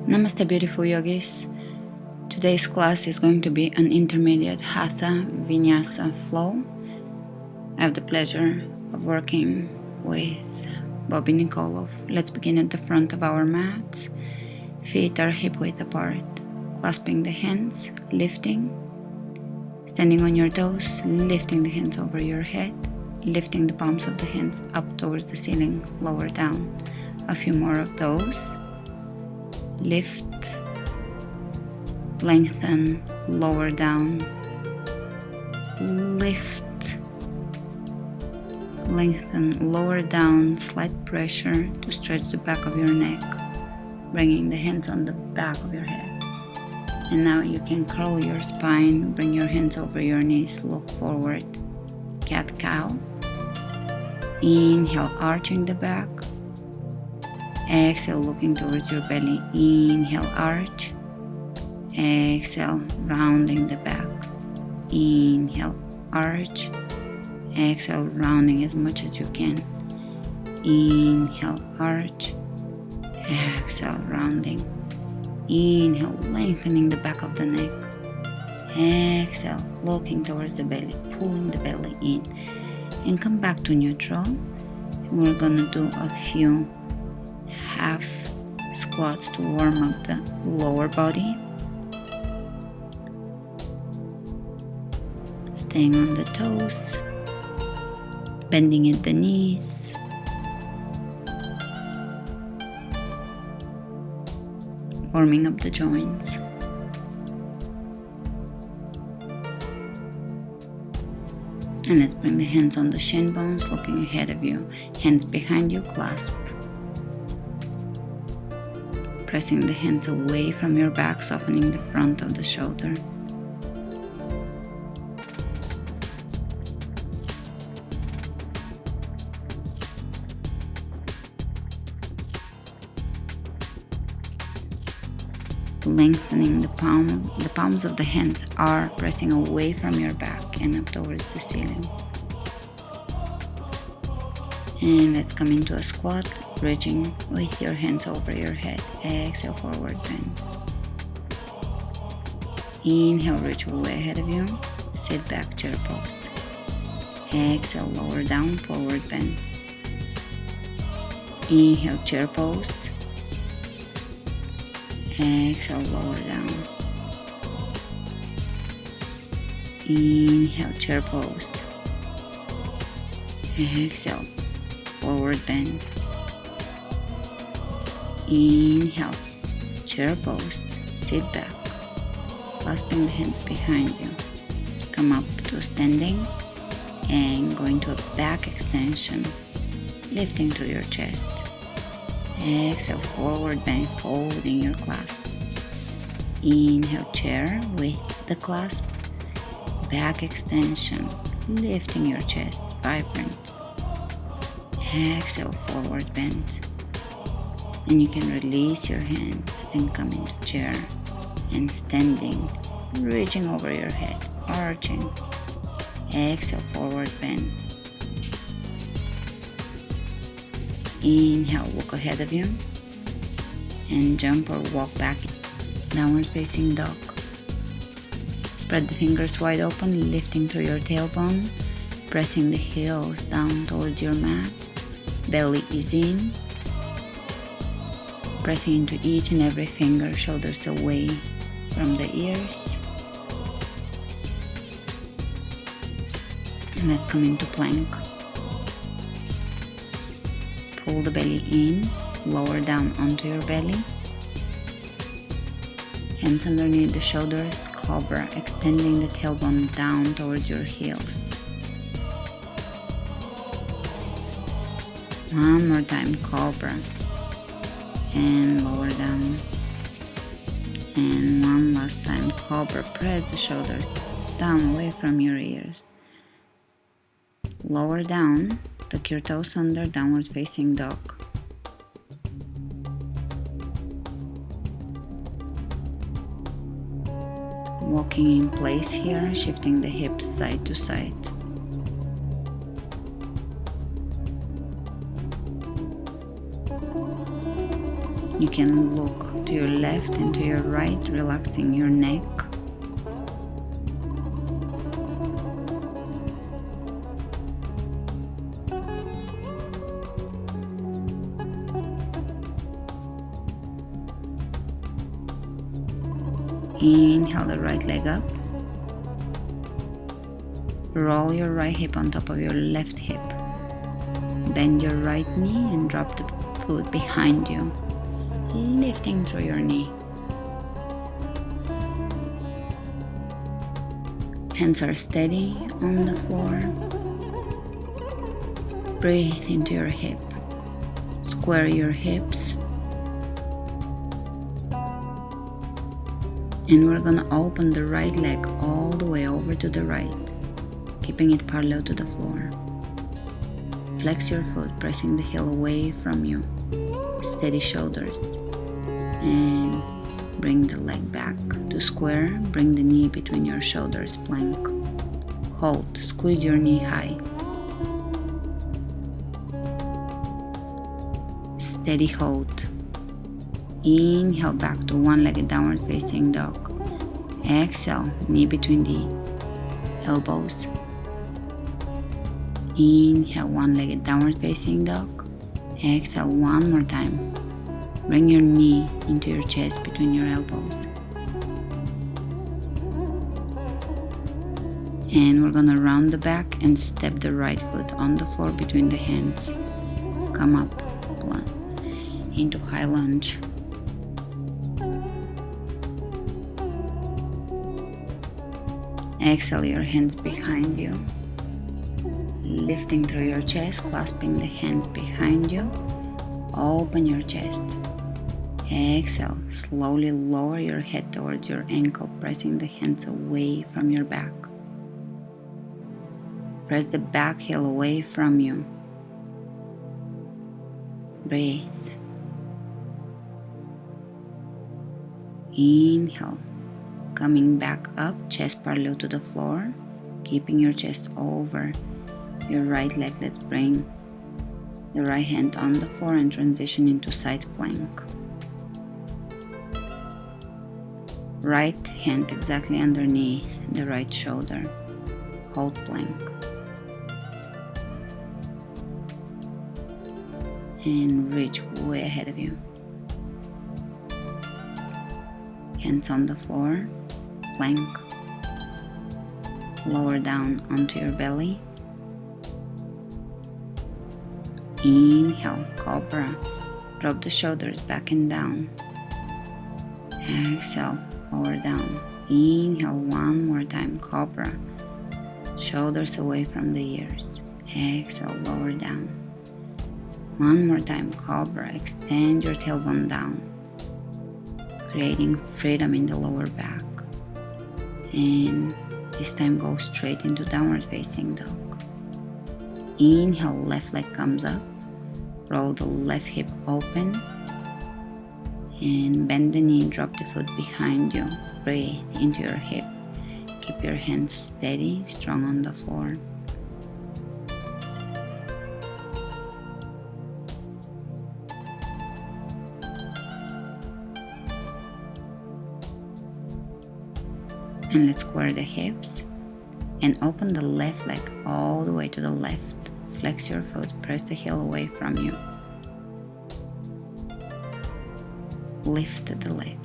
Namaste, beautiful yogis. Today's class is going to be an intermediate Hatha Vinyasa flow. I have the pleasure of working with Bobi Nikolov. Let's begin at the front of our mats. Feet are hip width apart, clasping the hands, lifting, standing on your toes, lifting the hands over your head, lifting the palms of the hands up towards the ceiling, lower down. A few more of those. Lift, lengthen, lower down, lift, lengthen, lower down, slight pressure to stretch the back of your neck, bringing the hands on the back of your head. And now you can curl your spine, bring your hands over your knees, look forward, cat-cow. Inhale, arching the back. Exhale, looking towards your belly. Inhale, arch. Exhale, rounding the back. Inhale, arch. Exhale, rounding as much as you can. Inhale, arch. Exhale, rounding. Inhale, lengthening the back of the neck. Exhale, looking towards the belly, pulling the belly in. And come back to neutral. We're gonna do a few half squats to warm up the lower body. Staying on the toes, bending at the knees. Warming up the joints. And let's bring the hands on the shin bones, looking ahead of you. Hands behind you, clasp. Pressing the hands away from your back, softening the front of the shoulder. Lengthening the palms of the hands are pressing away from your back and up towards the ceiling. And let's come into a squat, bridging with your hands over your head. Exhale, forward bend. Inhale, reach way ahead of you. Sit back, chair pose. Exhale, lower down, forward bend. Inhale, chair pose. Exhale, lower down. Inhale, chair pose. Exhale, forward bend. Inhale, chair pose. Sit back, clasping the hands behind you. Come up to standing and going to a back extension, lifting through your chest. Exhale, forward bend, holding your clasp. Inhale, chair with the clasp. Back extension, lifting your chest, vibrant. Exhale, forward bend. And you can release your hands and come into chair and standing, reaching over your head, arching. Exhale, forward bend. Inhale, look ahead of you and jump or walk back, downward facing dog. Spread the fingers wide open, lifting through your tailbone, pressing the heels down towards your mat. Belly is in, pressing into each and every finger, shoulders away from the ears. And let's come into plank. Pull the belly in, lower down onto your belly. Hands underneath the shoulders, cobra, extending the tailbone down towards your heels. One more time, cobra. And lower down. And one last time, cobra. Press the shoulders down away from your ears. Lower down. Tuck your toes under, downward facing dog. Walking in place here, shifting the hips side to side. You can look to your left and to your right, relaxing your neck. Inhale the right leg up. Roll your right hip on top of your left hip. Bend your right knee and drop the foot behind you, lifting through your knee. Hands are steady on the floor. Breathe into your hip. Square your hips. And we're gonna open the right leg all the way over to the right, keeping it parallel to the floor. Flex your foot, pressing the heel away from you. Steady shoulders. And bring the leg back to square. Bring the knee between your shoulders, plank. Hold, squeeze your knee high. Steady hold. Inhale back to one-legged downward facing dog. Exhale, knee between the elbows. Inhale, one-legged downward facing dog. Exhale one more time. Bring your knee into your chest between your elbows. And we're gonna round the back and step the right foot on the floor between the hands. Come up into high lunge. Exhale your hands behind you, lifting through your chest, clasping the hands behind you. Open your chest. Exhale, slowly lower your head towards your ankle, pressing the hands away from your back. Press the back heel away from you. Breathe. Inhale. Coming back up, chest parallel to the floor, keeping your chest over your right leg. Let's bring the right hand on the floor and transition into side plank. Right hand exactly underneath the right shoulder. Hold plank. And reach way ahead of you. Hands on the floor. Plank. Lower down onto your belly. Inhale, cobra. Drop the shoulders back and down. Exhale, lower down. Inhale one more time, cobra. Shoulders away from the ears. Exhale, lower down. One more time, cobra. Extend your tailbone down, creating freedom in the lower back. And this time go straight into downward facing dog. Inhale, left leg comes up. Roll the left hip open. And bend the knee, drop the foot behind you. Breathe into your hip. Keep your hands steady, strong on the floor. And let's square the hips and open the left leg all the way to the left. Flex your foot, press the heel away from you. Lift the leg.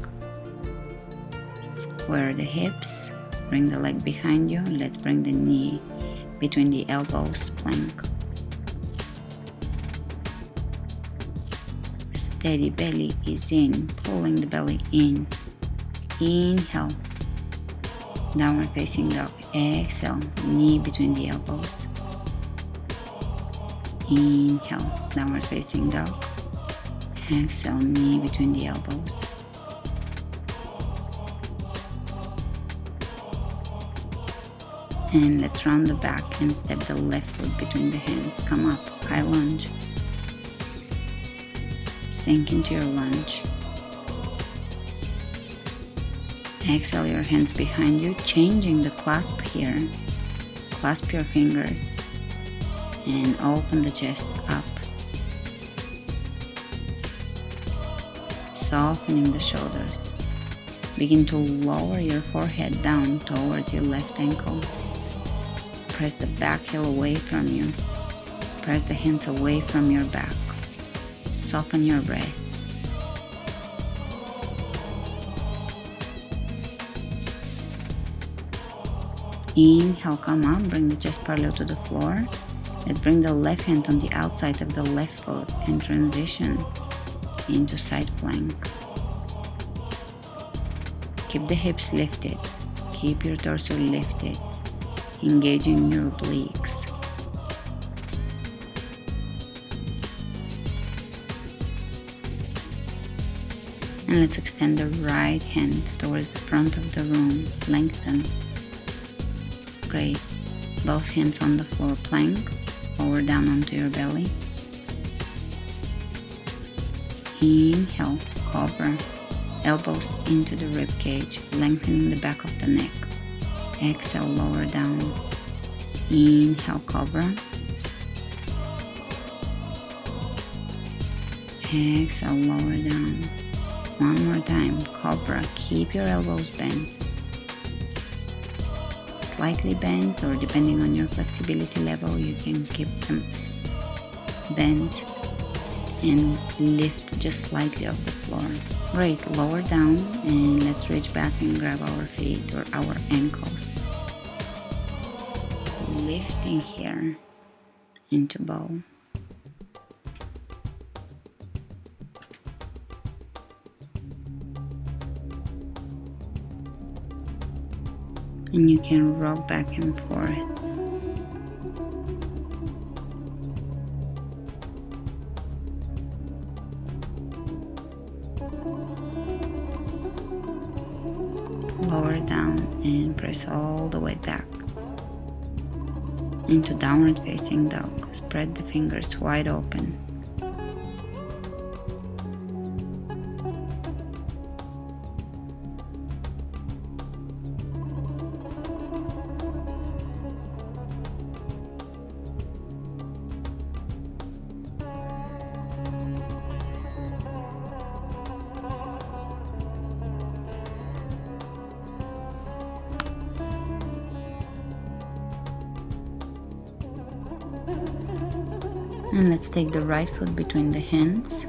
Square the hips, bring the leg behind you. Let's bring the knee between the elbows, plank. Steady belly is in, pulling the belly in. Inhale. Downward facing dog. Exhale, knee between the elbows. Inhale, downward facing dog. Exhale, knee between the elbows. And let's round the back and step the left foot between the hands. Come up, high lunge. Sink into your lunge. Exhale your hands behind you, changing the clasp here. Clasp your fingers and open the chest up. softening the shoulders. Begin to lower your forehead down towards your left ankle. Press the back heel away from you. Press the hands away from your back. Soften your breath. Inhale, come up, bring the chest parallel to the floor. Let's bring the left hand on the outside of the left foot and transition into side plank. Keep the hips lifted. Keep your torso lifted, engaging your obliques. And let's extend the right hand towards the front of the room. Lengthen. Great. Both hands on the floor, plank, lower down onto your belly. Inhale, cobra, elbows into the rib cage, lengthening the back of the neck. Exhale, lower down. Inhale, cobra. Exhale, lower down. One more time, cobra, keep your elbows bent. Slightly bent, or depending on your flexibility level, you can keep them bent and lift just slightly off the floor. Great, lower down, and let's reach back and grab our feet or our ankles. Lifting here into bow. And you can rock back and forth. Lower down and press all the way back into downward facing dog. Spread the fingers wide open. And let's take the right foot between the hands.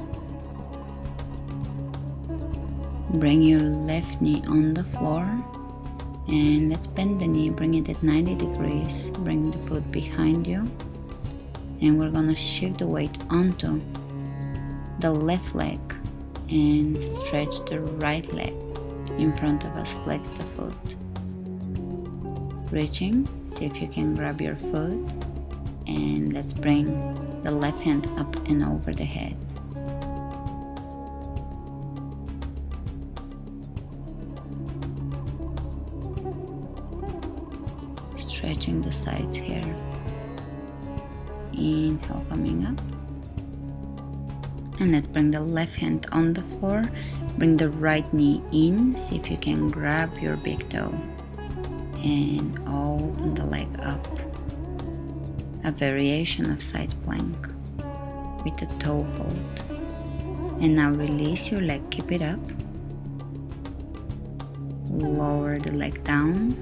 Bring your left knee on the floor. And let's bend the knee, bring it at 90 degrees. Bring the foot behind you. And we're gonna shift the weight onto the left leg and stretch the right leg in front of us. Flex the foot. Reaching, see if you can grab your foot. And let's bring the left hand up and over the head. Stretching the sides here. Inhale, coming up. And let's bring the left hand on the floor. Bring the right knee in. See if you can grab your big toe. And open the leg up. A variation of side plank with a toe hold. And now release your leg, keep it up. Lower the leg down,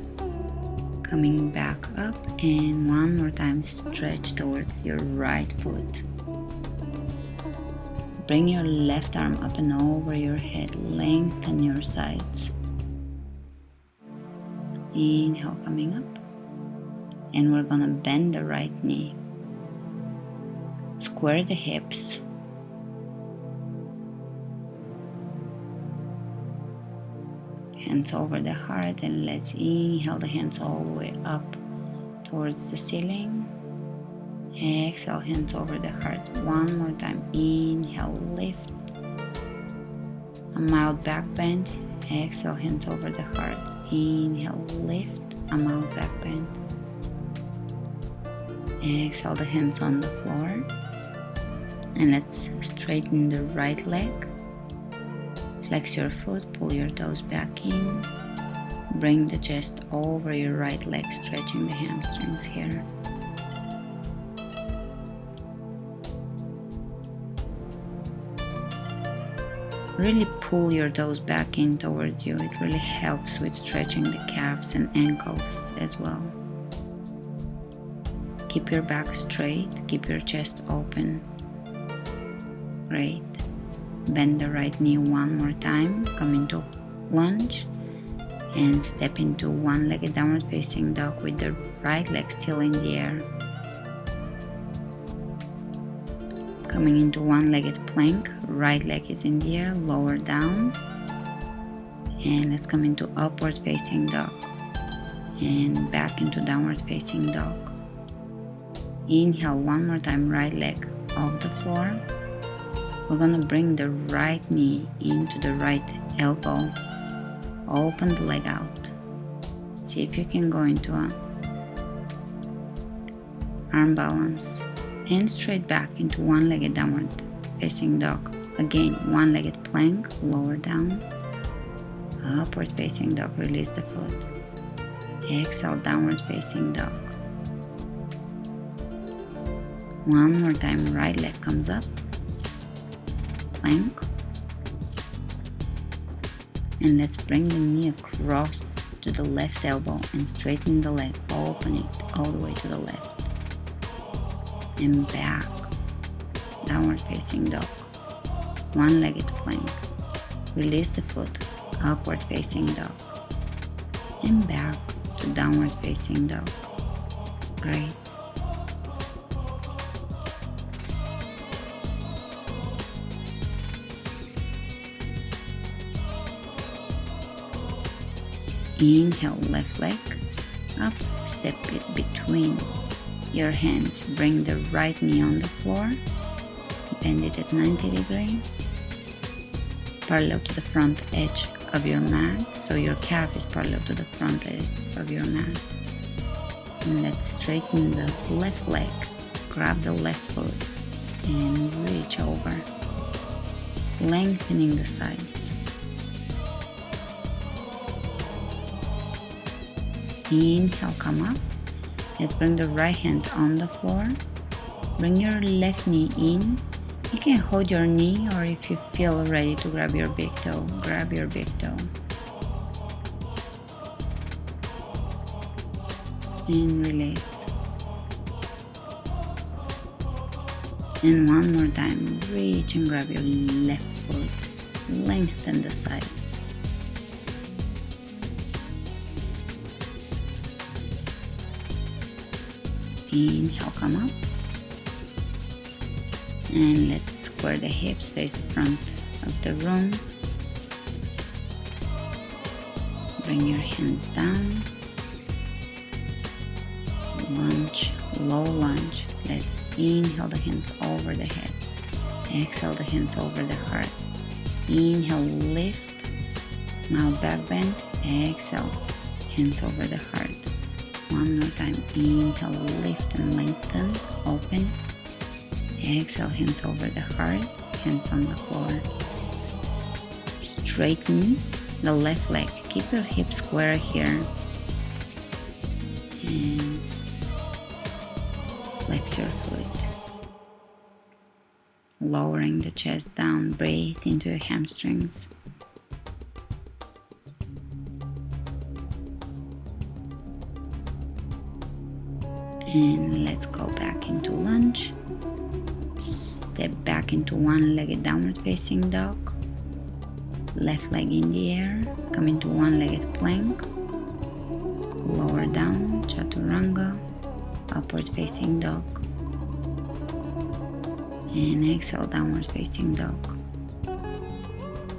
coming back up, and one more time stretch towards your right foot. Bring your left arm up and over your head, lengthen your sides. Inhale, coming up. And we're gonna bend the right knee. Square the hips. Hands over the heart, and let's inhale the hands all the way up towards the ceiling. Exhale, hands over the heart. One more time. Inhale, lift. I'm out, back bend. Exhale, hands over the heart. Inhale, lift. I'm out, back bend. Exhale the hands on the floor, and let's straighten the right leg. Flex your foot, pull your toes back in. Bring the chest over your right leg, stretching the hamstrings here. really pull your toes back in towards you. It really helps with stretching the calves and ankles as well. Keep your back straight, keep your chest open. Great. Bend the right knee one more time, come into lunge and step into one-legged downward facing dog with the right leg still in the air. Coming into one-legged plank, right leg is in the air, lower down, and let's come into upward facing dog and back into downward facing dog. Inhale one more time, right leg off the floor. We're gonna bring the right knee into the right elbow, open the leg out. See if you can go into a arm balance. And straight back into one-legged downward facing dog. Again, one-legged plank, lower down. Upward facing dog, release the foot. Exhale, downward facing dog. One more time, right leg comes up. Plank. And let's bring the knee across to the left elbow and straighten the leg. Open it all the way to the left. And back, downward facing dog, one-legged plank, release the foot, upward facing dog, and back to downward facing dog. Great. Inhale, left leg up, step it between your hands, bring the right knee on the floor, bend it at 90 degrees, parallel to the front edge of your mat, so your calf is parallel to the front edge of your mat. And let's straighten the left leg, grab the left foot and reach over, lengthening the sides. Inhale, come up. Let's bring the right hand on the floor. Bring your left knee in. You can hold your knee, or if you feel ready to grab your big toe, grab your big toe. And release. And one more time, reach and grab your left foot. Lengthen the sides. Inhale, come up. And let's square the hips, face the front of the room. Bring your hands down. Lunge, low lunge. Let's inhale the hands over the head. Exhale the hands over the heart. Inhale, lift. Mouth back bend. Exhale, hands over the heart. One more time. Inhale, lift and lengthen. Open. Exhale, hands over the heart. Hands on the floor. Straighten the left leg. Keep your hips square here. And flex your foot. Lowering the chest down. Breathe into your hamstrings. And let's go back into lunge. Step back into one-legged downward facing dog. Left leg in the air. Come into one-legged plank. Lower down, chaturanga. Upward facing dog. And exhale, downward facing dog.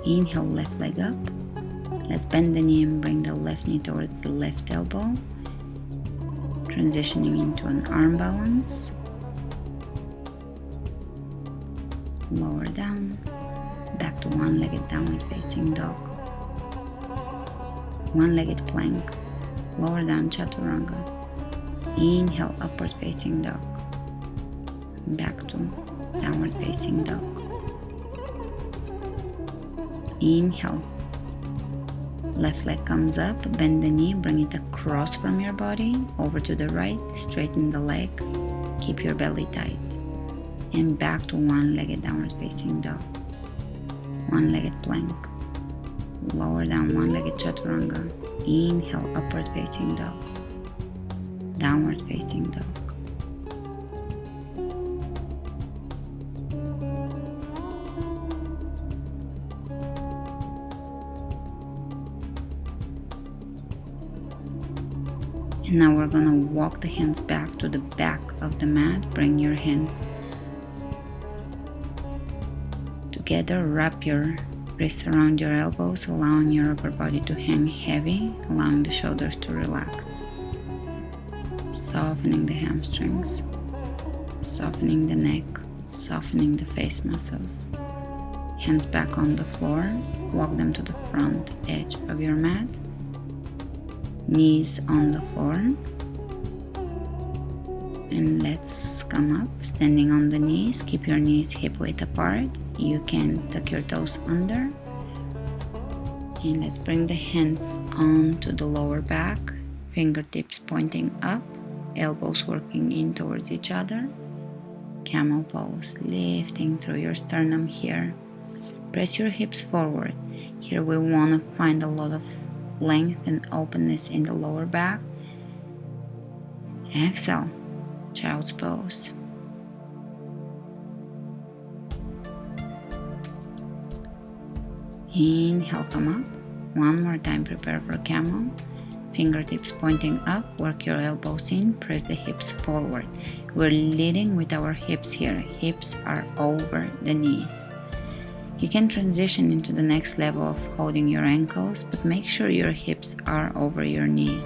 Inhale, left leg up. Let's bend the knee and bring the left knee towards the left elbow. Transitioning into an arm balance. Lower down, back to one-legged downward facing dog. One-legged plank, lower down, chaturanga. Inhale, upward facing dog. Back to downward facing dog. Inhale, left leg comes up, bend the knee, bring it across from your body, over to the right, straighten the leg, keep your belly tight, and back to one-legged downward facing dog. one-legged plank. Lower down, one-legged chaturanga. Inhale, upward facing dog. Downward facing dog. And now we're gonna walk the hands back to the back of the mat. Bring your hands together. Wrap your wrists around your elbows, allowing your upper body to hang heavy, allowing the shoulders to relax. Softening the hamstrings, softening the neck, softening the face muscles. Hands back on the floor. Walk them to the front edge of your mat. Knees on the floor, and let's come up, standing on the knees. Keep your knees hip width apart. You can tuck your toes under, and let's bring the hands onto the lower back, fingertips pointing up, elbows working in towards each other. Camel pose, lifting through your sternum here. Press your hips forward. Here we want to find a lot of length and openness in the lower back. Exhale, child's pose. Inhale, come up. One more time, prepare for camel. Fingertips pointing up, work your elbows in, press the hips forward. We're leading with our hips here. Hips are over the knees. You can transition into the next level of holding your ankles, but make sure your hips are over your knees.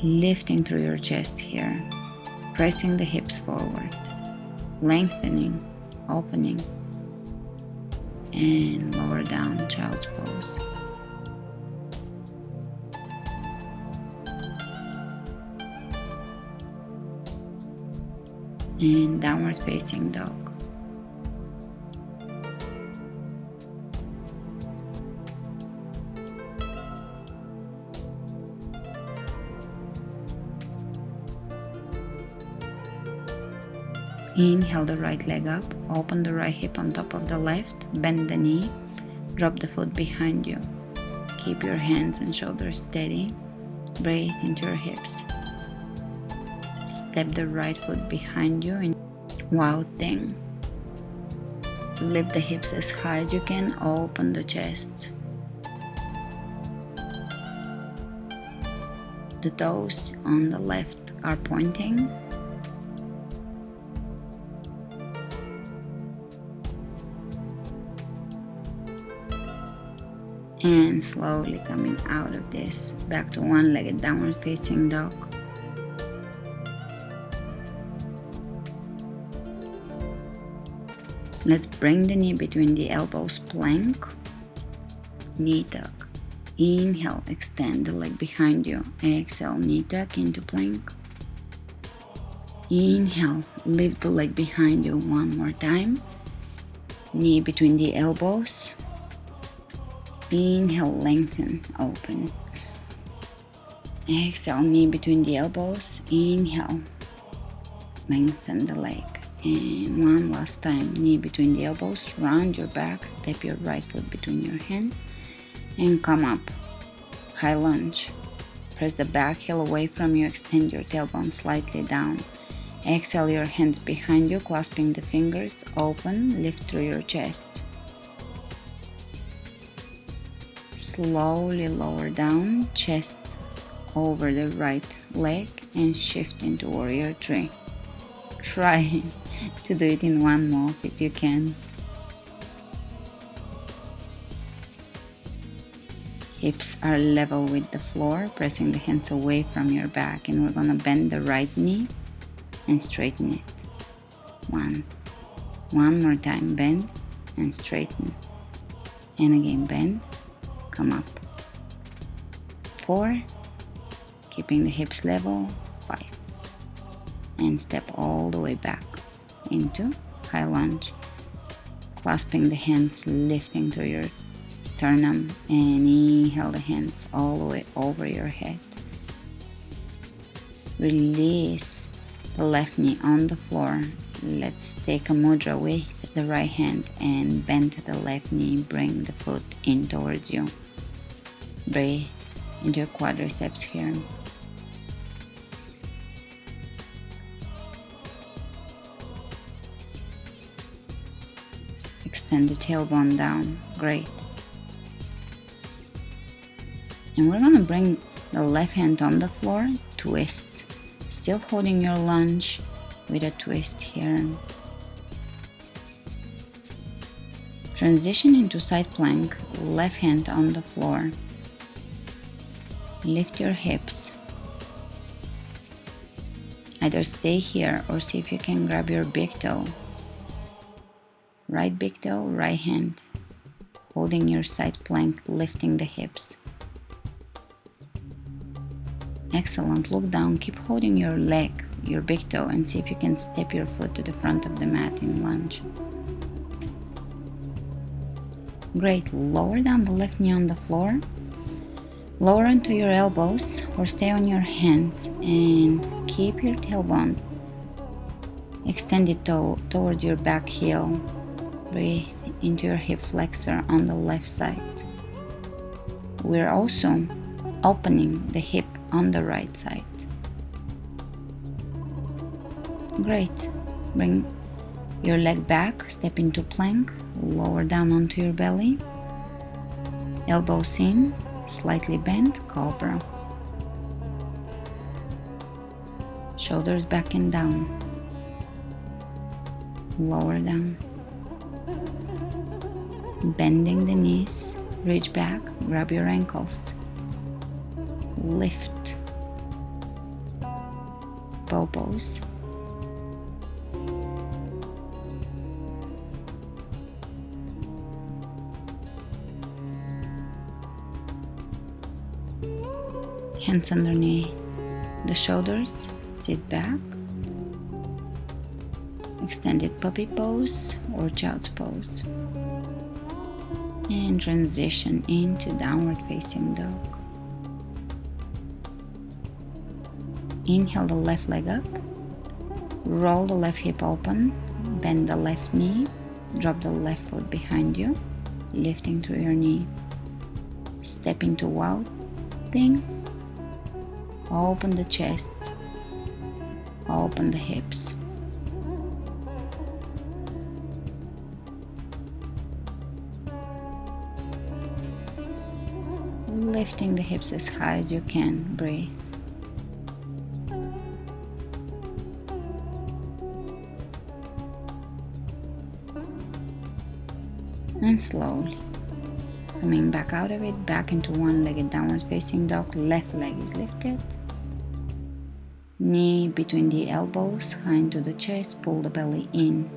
Lifting through your chest here, pressing the hips forward, lengthening, opening, and lower down, child's pose. And downward facing dog. Inhale the right leg up, open the right hip on top of the left, bend the knee, drop the foot behind you. Keep your hands and shoulders steady, breathe into your hips. Step the right foot behind you in wild thing. Lift the hips as high as you can, open the chest. The toes on the left are pointing. And slowly coming out of this, back to one-legged downward facing dog. Let's bring the knee between the elbows, plank, knee tuck. Inhale, extend the leg behind you. Exhale, knee tuck into plank. Inhale, lift the leg behind you one more time. Knee between the elbows. Inhale, lengthen, open. Exhale, knee between the elbows. Inhale, lengthen the leg. And one last time, knee between the elbows, round your back, step your right foot between your hands, and come up. High lunge. Press the back heel away from you, extend your tailbone slightly down. Exhale your hands behind you, clasping the fingers, open, lift through your chest. Slowly lower down, chest over the right leg, and shift into warrior three. Try to do it in one move if you can. Hips are level with the floor, pressing the hands away from your back, and we're gonna bend the right knee and straighten it. One more time, bend and straighten. And again, bend, come up. 4, keeping the hips level. 5, and step all the way back into high lunge, clasping the hands, lifting through your sternum, and inhale the hands all the way over your head. Release the left knee on the floor. Let's take a mudra with the right hand and bend the left knee. Bring the foot in towards you. Breathe into your quadriceps here. Extend the tailbone down. Great. And we're gonna bring the left hand on the floor, twist. Still holding your lunge with a twist here. Transition into side plank, left hand on the floor. Lift your hips. Either stay here or see if you can grab your big toe. Right big toe, right hand. Holding your side plank, lifting the hips. Excellent. Look down. Keep holding your leg, your big toe, and see if you can step your foot to the front of the mat in lunge. Great. Lower down the left knee on the floor. Lower onto your elbows or stay on your hands and keep your tailbone extended towards your back heel. Breathe into your hip flexor on the left side. We're also opening the hip on the right side. Great. Bring your leg back, step into plank, lower down onto your belly, elbows in, slightly bent, cobra. Shoulders back and down, lower down. Bending the knees, reach back, grab your ankles. Lift. Bow pose. Hands underneath the shoulders, sit back. Extended puppy pose or child's pose. And transition into downward facing dog. Inhale the left leg up. Roll the left hip open. Bend the left knee. Drop the left foot behind you, lifting through your knee. Step into wow thing. Open the chest. Open the hips. Lifting the hips as high as you can. Breathe. And slowly coming back out of it, back into one-legged downward facing dog. Left leg is lifted. Knee between the elbows, hand to the chest, pull the belly in.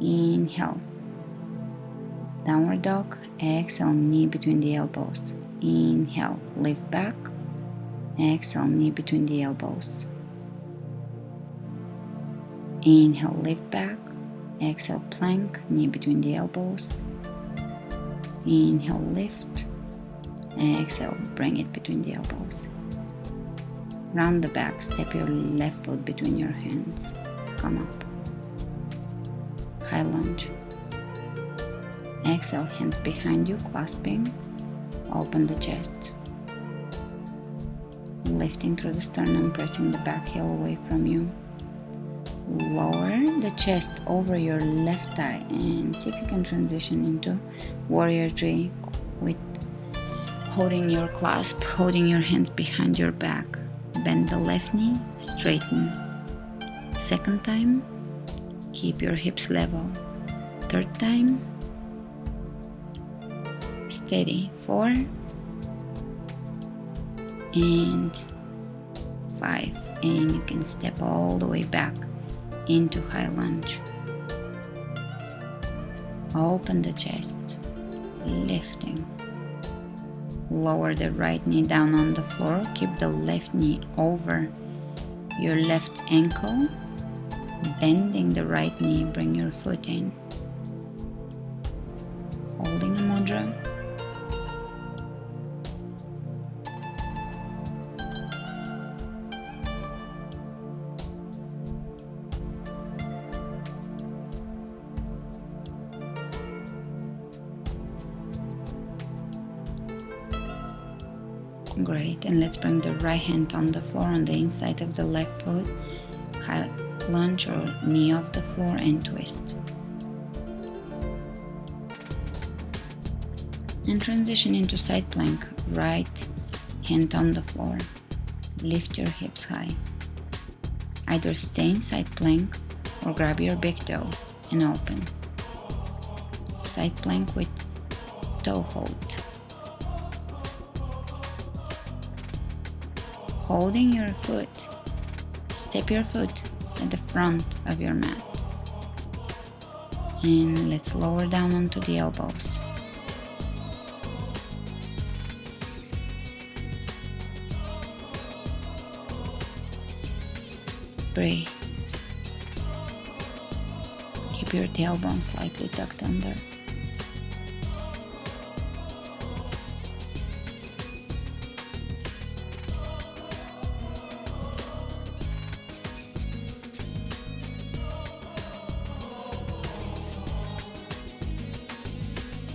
Inhale. Downward dog. Exhale, knee between the elbows. Inhale, lift back. Exhale, knee between the elbows. Inhale, lift back. Exhale, plank, knee between the elbows. Inhale, lift. Exhale, bring it between the elbows. Round the back, step your left foot between your hands. Come up. High lunge. Exhale, hands behind you, clasping. Open the chest. Lifting through the sternum, pressing the back heel away from you. Lower the chest over your left thigh and see if you can transition into warrior three with holding your clasp, holding your hands behind your back. Bend the left knee, straighten. Second time, keep your hips level. Third time, steady. 4 and 5, and you can step all the way back into high lunge. Open the chest, lifting. Lower the right knee down on the floor. Keep the left knee over your left ankle. Bending the right knee, bring your foot in. Holding a mudra. Great, and let's bring the right hand on the floor on the inside of the left foot. High lunge or knee off the floor and twist. And transition into side plank, right hand on the floor. Lift your hips high. Either stay in side plank or grab your big toe and open. Side plank with toe hold. Holding your foot, step your foot at the front of your mat. And let's lower down onto the elbows. Breathe. Keep your tailbone slightly tucked under.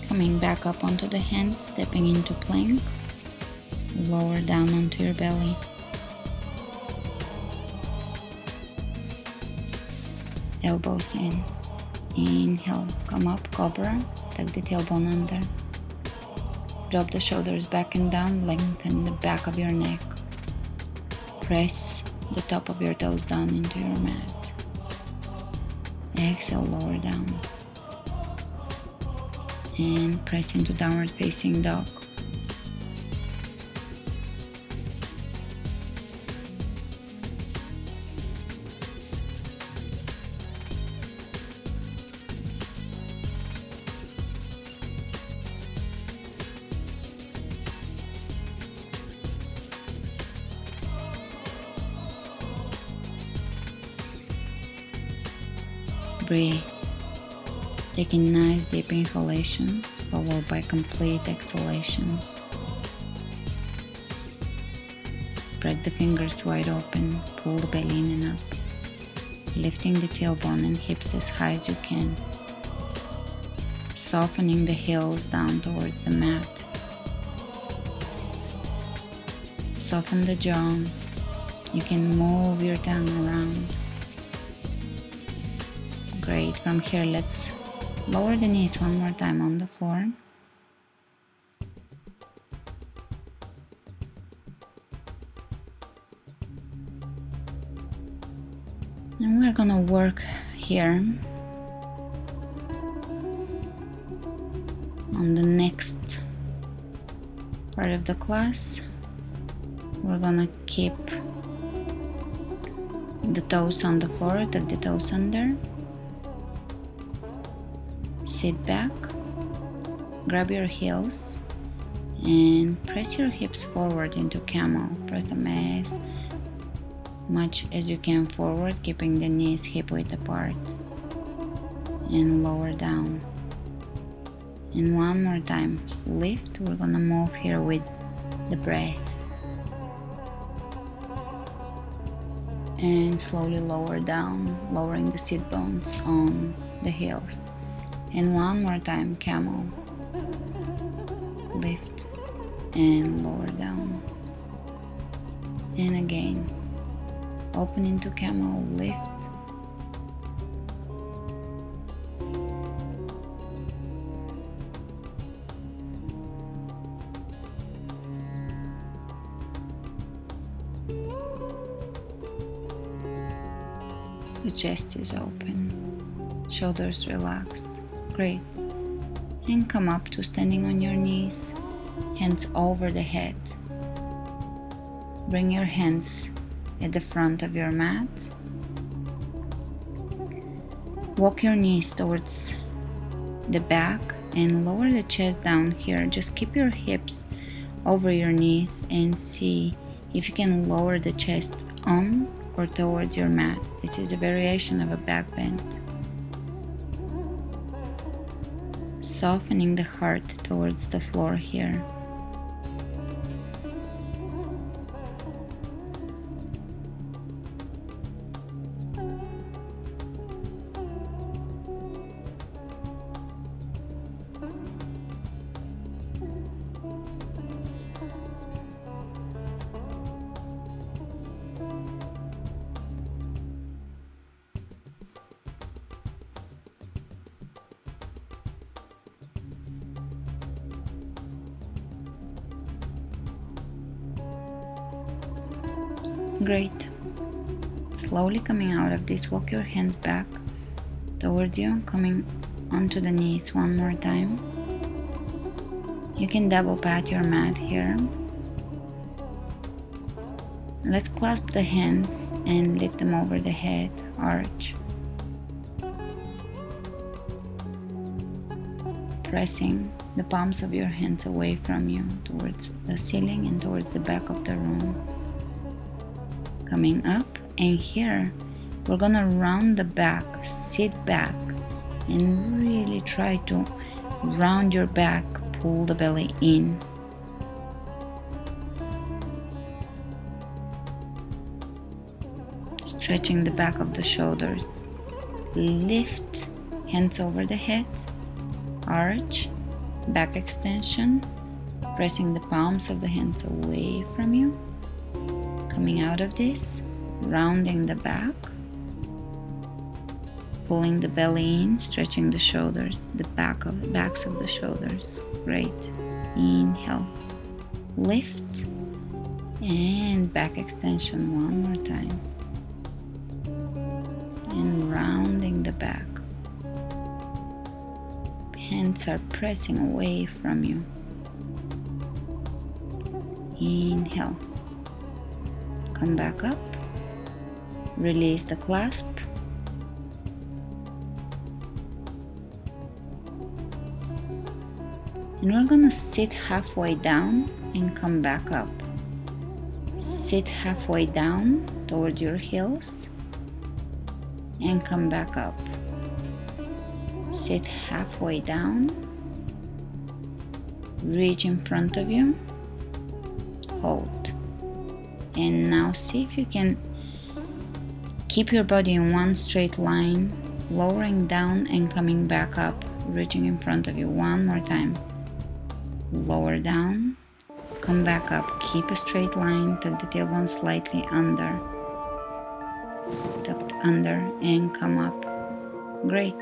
Coming back up onto the hands, stepping into plank. Lower down onto your belly. Elbows in. Inhale, come up, cobra, tuck the tailbone under. Drop the shoulders back and down, lengthen the back of your neck. Press the top of your toes down into your mat. Exhale, lower down. And press into downward facing dog. Breathe. Taking nice deep inhalations followed by complete exhalations. Spread the fingers wide open, pull the belly in and up, lifting the tailbone and hips as high as you can, softening the heels down towards the mat. Soften the jaw. You can move your tongue around. Great. From here, let's lower the knees one more time on the floor. And we're gonna work here on the next part of the class. We're gonna keep the toes on the floor, tuck the toes under. Sit back, grab your heels and press your hips forward into camel. Press them as much as you can forward, keeping the knees hip width apart, and lower down. And one more time, lift. We're gonna move here with the breath. And slowly lower down, lowering the sit bones on the heels. And one more time, camel. Lift and lower down. And again, open into camel, lift. The chest is open, shoulders relaxed. Great. And come up to standing on your knees, hands over the head. Bring your hands at the front of your mat. Walk your knees towards the back and lower the chest down here. Just keep your hips over your knees and see if you can lower the chest on or towards your mat. This is a variation of a back bend. Softening the heart towards the floor here. Great. Slowly coming out of this, walk your hands back towards you, coming onto the knees one more time. You can double pat your mat here. Let's clasp the hands and lift them over the head, arch. Pressing the palms of your hands away from you towards the ceiling and towards the back of the room. Coming up, and here we're gonna round the back, sit back, and really try to round your back, pull the belly in. Stretching the back of the shoulders. Lift hands over the head, arch, back extension, pressing the palms of the hands away from you. Coming out of this, rounding the back, pulling the belly in, stretching the shoulders, the backs of the shoulders. Great. Inhale, lift, and back extension one more time. And rounding the back. Hands are pressing away from you. Inhale. Come back up. Release the clasp. And we're gonna sit halfway down and come back up. Sit halfway down towards your heels and come back up. Sit halfway down, reach in front of you, hold. And now see if you can keep your body in one straight line, lowering down and coming back up, reaching in front of you one more time. Lower down, come back up, keep a straight line, tuck the tailbone slightly under, tucked under, and come up. Great.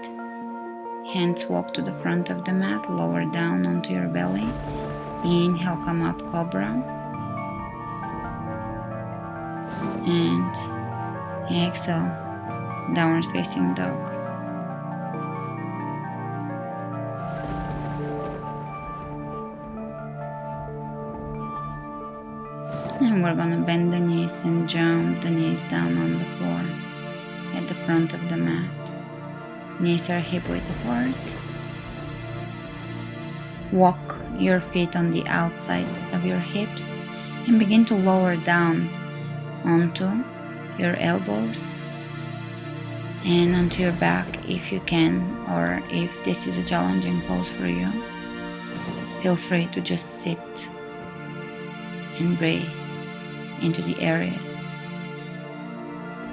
Hands walk to the front of the mat, lower down onto your belly. Inhale, come up, cobra. And exhale, downward facing dog. And we're gonna bend the knees and jump the knees down on the floor at the front of the mat. Knees are hip width apart. Walk your feet on the outside of your hips and begin to lower down onto your elbows and onto your back if you can, or if this is a challenging pose for you, feel free to just sit and breathe into the areas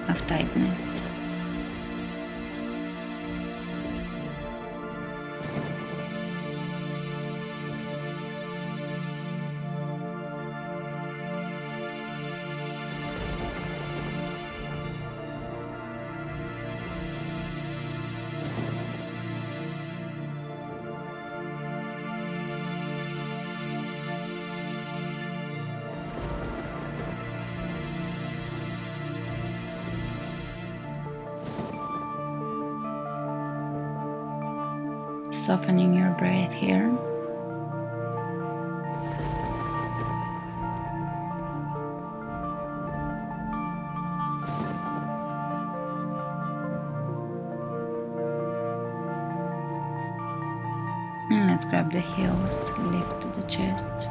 of tightness. Softening your breath here. And let's grab the heels, lift to the chest.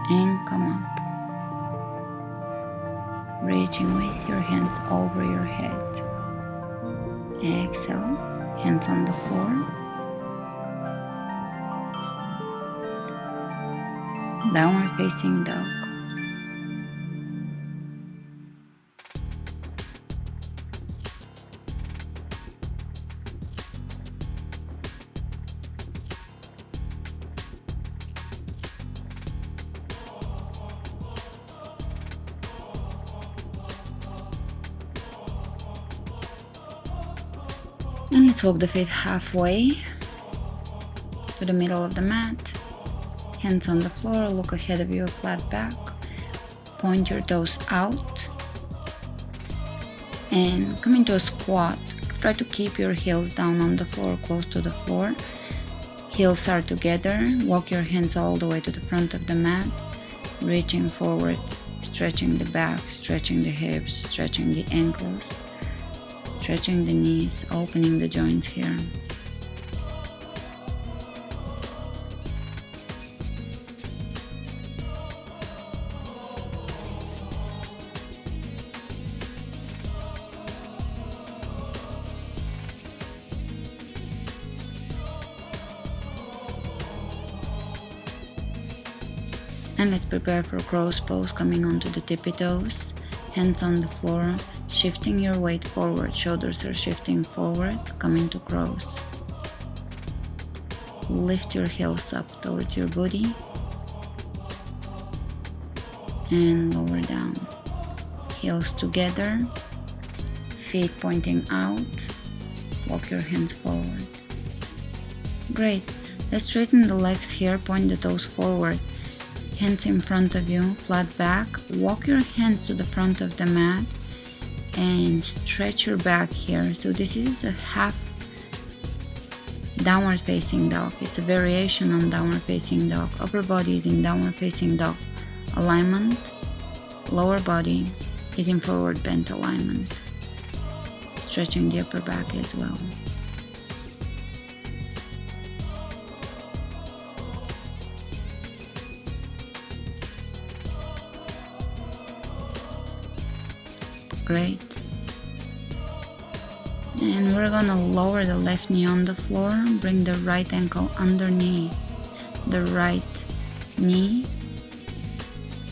And come up. Reaching with your hands over your head. Exhale, hands on the floor. Downward facing dog. And let's walk the feet halfway. to the middle of the mat. Hands on the floor, look ahead of you, flat back. Point your toes out. And come into a squat. Try to keep your heels down on the floor, close to the floor. Heels are together. Walk your hands all the way to the front of the mat. Reaching forward, stretching the back, stretching the hips, stretching the ankles, stretching the knees, opening the joints here. And let's prepare for cross pose, coming onto the tippy toes, hands on the floor, shifting your weight forward, shoulders are shifting forward, come into cross. Lift your heels up towards your body and lower down. Heels together, feet pointing out, walk your hands forward. Great, let's straighten the legs here, point the toes forward. Hands in front of you, flat back. Walk your hands to the front of the mat and stretch your back here. So this is a half downward facing dog. It's a variation on downward facing dog. Upper body is in downward facing dog alignment. Lower body is in forward bent alignment. Stretching the upper back as well. Great. And we're gonna lower the left knee on the floor, bring the right ankle underneath the right knee.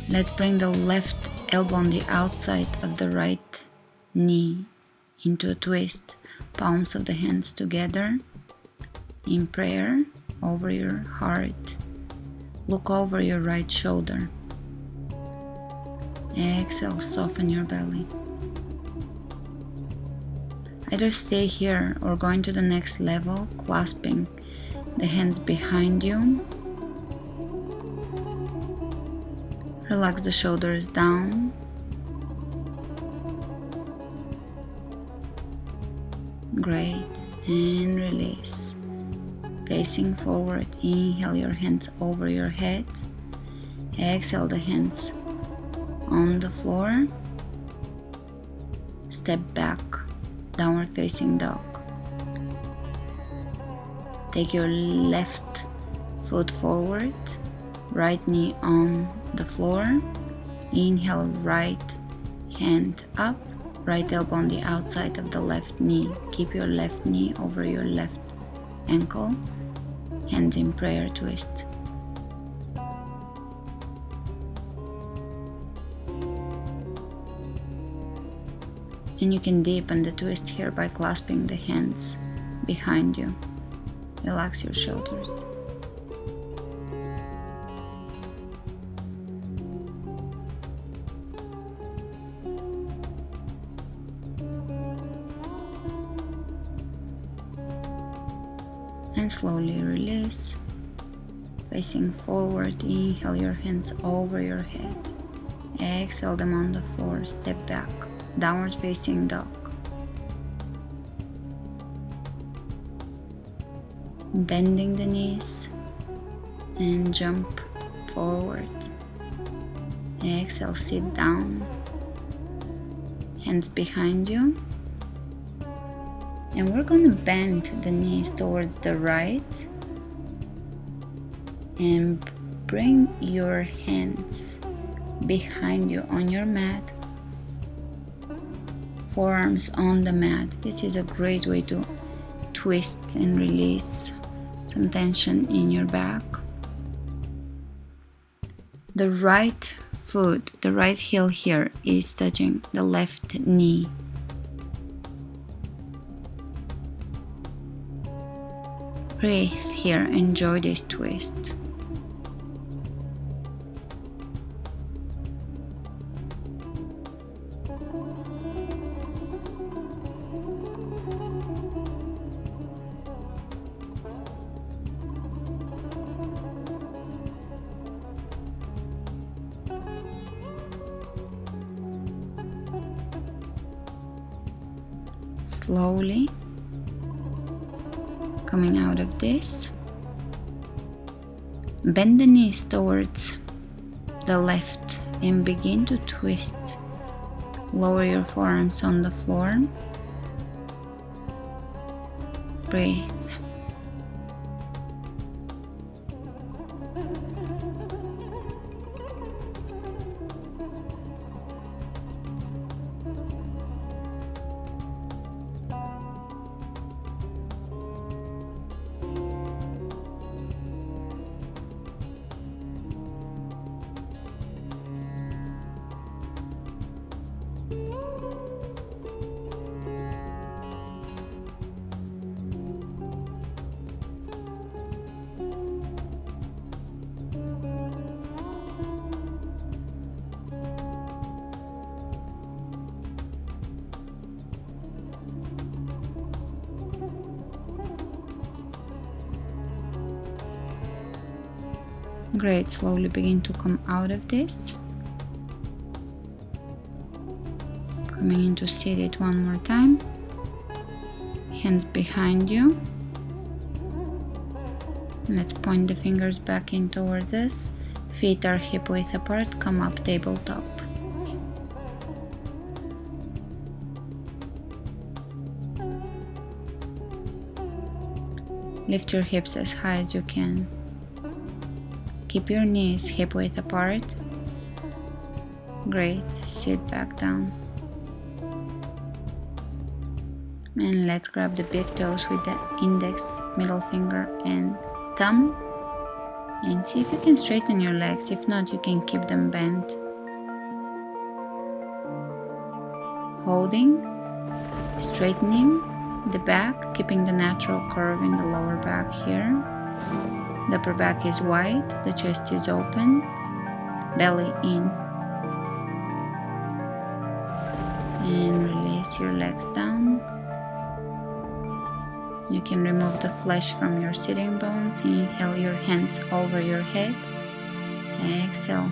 Let's bring the left elbow on the outside of the right knee into a twist, palms of the hands together in prayer over your heart. Look over your right shoulder. Exhale, soften your belly. Either stay here or going to the next level, clasping the hands behind you. Relax the shoulders down. Great. And release. Facing forward, inhale your hands over your head. Exhale the hands on the floor. Step back. Downward facing dog. Take your left foot forward, right knee on the floor. Inhale, right hand up, right elbow on the outside of the left knee. Keep your left knee over your left ankle. Hands in prayer twist. And you can deepen the twist here by clasping the hands behind you. Relax your shoulders. And slowly release. Facing forward, inhale your hands over your head. Exhale them on the floor, step back. Downward facing dog. Bending the knees and jump forward. Exhale, sit down. Hands behind you. And we're going to bend the knees towards the right and bring your hands behind you on your mat. Forearms on the mat. This is a great way to twist and release some tension in your back. The right foot, the right heel here is touching the left knee. Breathe here, enjoy this twist. slowly coming out of this. Bend the knees towards the left and begin to twist. Lower your forearms on the floor. Breathe. Great, slowly begin to come out of this. Coming into seated one more time. Hands behind you. Let's point the fingers back in towards us. Feet are hip width apart, come up tabletop. Lift your hips as high as you can. Keep your knees hip width apart. Great, sit back down. And let's grab the big toes with the index, middle finger and thumb. And see if you can straighten your legs. If not, you can keep them bent. Holding, straightening the back, keeping the natural curve in the lower back here. The upper back is wide, the chest is open, belly in. And release your legs down. You can remove the flesh from your sitting bones. Inhale your hands over your head. Exhale,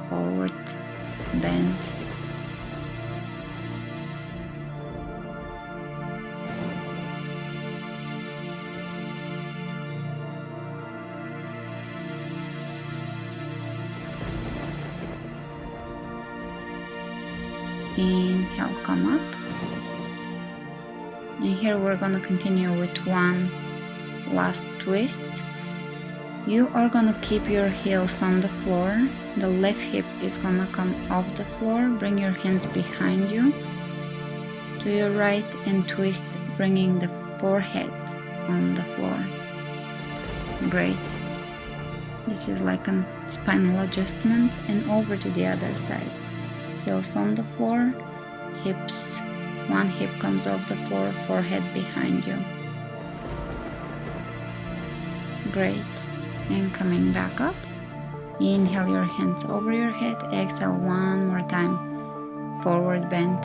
forward, bend. Inhale, come up. And here we're going to continue with one last twist. You are going to keep your heels on the floor. The left hip is going to come off the floor. Bring your hands behind you to your right and twist, bringing the forehead on the floor. Great. This is like a spinal adjustment. And over to the other side. Heels on the floor, hips, one hip comes off the floor, forehead behind you. Great. And coming back up. Inhale your hands over your head. Exhale one more time. Forward bend.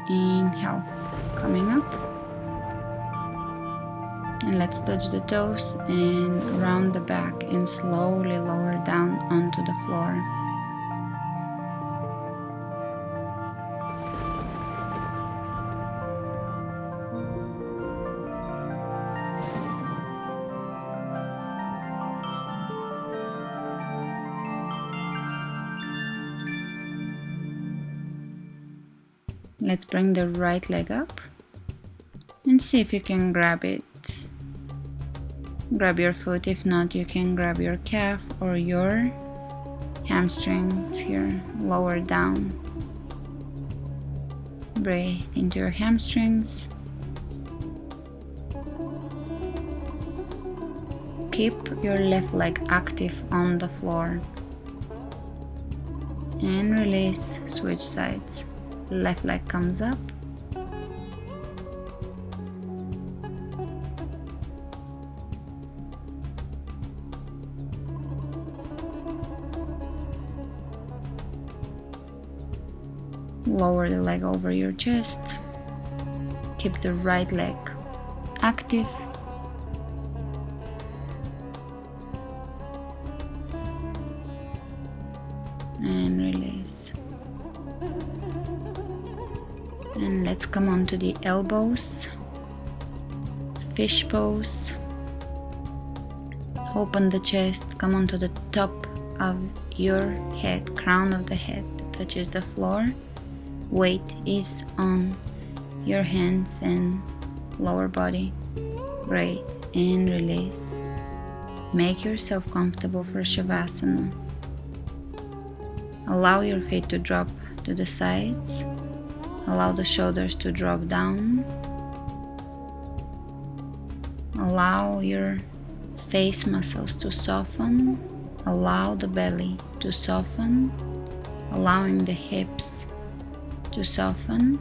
Inhale, coming up. And let's touch the toes and round the back and slowly lower down onto the floor. Let's bring the right leg up and see if you can grab it. Grab your foot, if not you can grab your calf or your hamstrings here, lower down. Breathe into your hamstrings. Keep your left leg active on the floor. And release, switch sides. Left leg comes up. Lower the leg over your chest. Keep the right leg active. And release. And let's come on to the elbows. Fish pose. Open the chest, come onto the top of your head, crown of the head touches the floor. Weight is on your hands and lower body. Great. And release. Make yourself comfortable for Shavasana. Allow your feet to drop to the sides. Allow the shoulders to drop down. Allow your face muscles to soften. Allow the belly to soften. Allowing the hips to soften.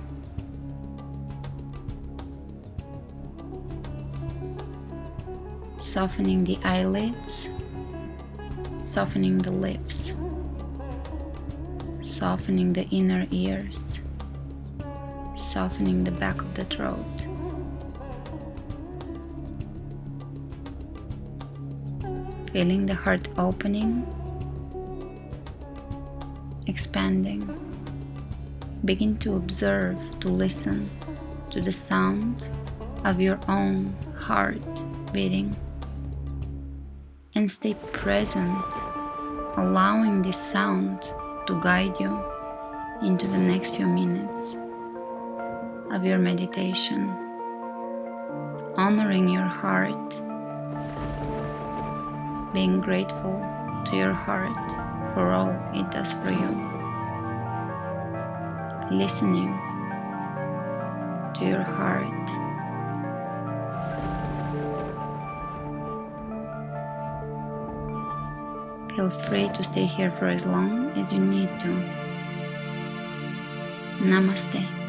Softening the eyelids. Softening the lips. Softening the inner ears. Softening the back of the throat. Feeling the heart opening, expanding. Begin to observe, to listen to the sound of your own heart beating. And stay present, allowing this sound to guide you into the next few minutes of your meditation. Honoring your heart, being grateful to your heart for all it does for you. Listening to your heart. Feel free to stay here for as long as you need to. Namaste.